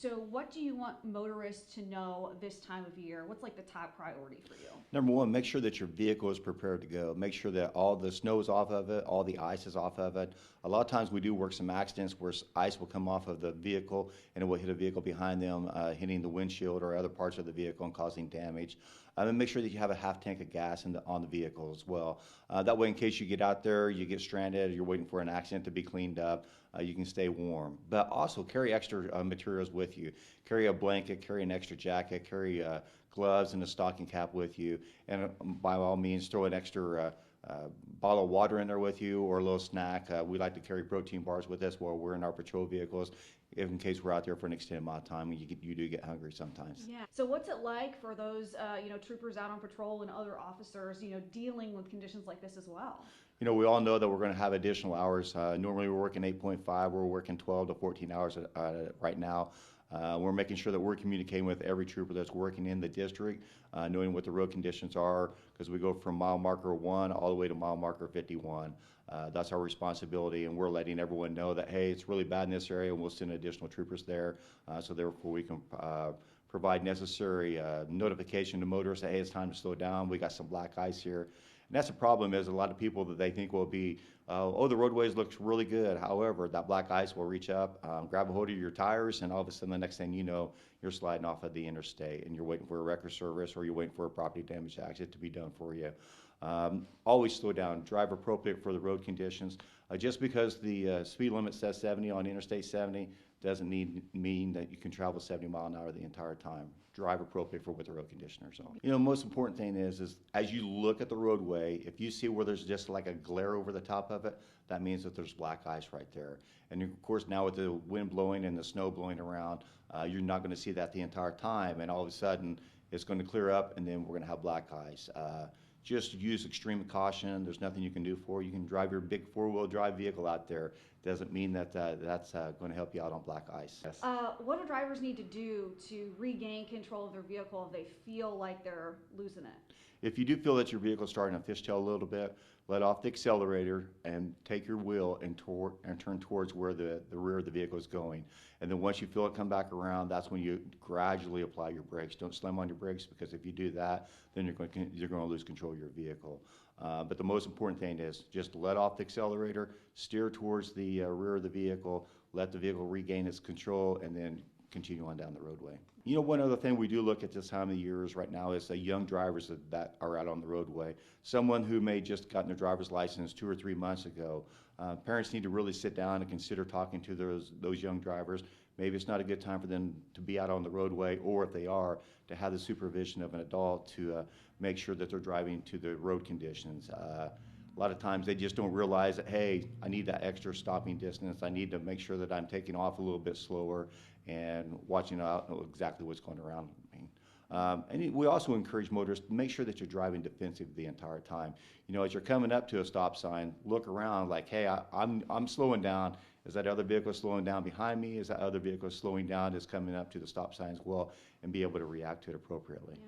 So what do you want motorists to know this time of year? What's like the top priority for you? Number one, make sure that your vehicle is prepared to go. Make sure that all the snow is off of it, all the ice is off of it. A lot of times we do work some accidents where ice will come off of the vehicle and it will hit a vehicle behind them, hitting the windshield or other parts of the vehicle and causing damage. And make sure that you have a half tank of gas on the vehicle as well. That way, in case you get out there, you get stranded, you're waiting for an accident to be cleaned up, you can stay warm. But also carry extra materials with you. Carry a blanket, carry an extra jacket, carry gloves and a stocking cap with you, and by all means throw an extra bottle of water in there with you or a little snack. We like to carry protein bars with us while we're in our patrol vehicles, in case we're out there for an extended amount of time and you do get hungry sometimes. Yeah. So what's it like for those troopers out on patrol and other officers dealing with conditions like this as well? We all know that we're going to have additional hours. Normally we're working 8.5, we're working 12 to 14 hours right now. We're making sure that we're communicating with every trooper that's working in the district, knowing what the road conditions are, because we go from mile marker 1 all the way to mile marker 51. That's our responsibility, and we're letting everyone know that, hey, it's really bad in this area, and we'll send additional troopers there, so therefore we can provide necessary notification to motorists that, hey, it's time to slow down. We got some black ice here. And that's the problem, is a lot of people that they think will be, oh, the roadways looks really good. However, that black ice will reach up, grab a hold of your tires, and all of a sudden the next thing you know, you're sliding off of the interstate and you're waiting for a wrecker service or you're waiting for a property damage accident to be done for you. Always slow down, drive appropriate for the road conditions. Just because the speed limit says 70 on Interstate 70 doesn't mean that you can travel 70 miles an hour the entire time. Drive appropriate for what the road conditions are. The most important thing is as you look at the roadway, if you see where there's just like a glare over the top of it, that means that there's black ice right there. And of course, now with the wind blowing and the snow blowing around, you're not going to see that the entire time, and all of a sudden it's going to clear up and then we're going to have black ice. Just use extreme caution. There's nothing you can do for it. You can drive your big four-wheel drive vehicle out there. Doesn't mean that that's going to help you out on black ice. Yes. What do drivers need to do to regain control of their vehicle if they feel like they're losing it? If you do feel that your vehicle is starting to fishtail a little bit, let off the accelerator and take your wheel and turn towards where the rear of the vehicle is going. And then once you feel it come back around, that's when you gradually apply your brakes. Don't slam on your brakes, because if you do that, then you're going to lose control of your vehicle. But the most important thing is just let off the accelerator, steer towards the rear of the vehicle, let the vehicle regain its control, and then continue on down the roadway. One other thing we do look at this time of the year is right now is the young drivers that are out on the roadway. Someone who may just gotten their driver's license 2 or 3 months ago. Parents need to really sit down and consider talking to those young drivers. Maybe it's not a good time for them to be out on the roadway, or if they are, to have the supervision of an adult to make sure that they're driving to the road conditions. A lot of times they just don't realize that, hey, I need that extra stopping distance. I need to make sure that I'm taking off a little bit slower and watching out exactly what's going around me. And we also encourage motorists to make sure that you're driving defensive the entire time. As you're coming up to a stop sign, look around like, hey, I'm slowing down. Is that other vehicle slowing down behind me? Is that other vehicle slowing down, is coming up to the stop sign as well, and be able to react to it appropriately. Yeah.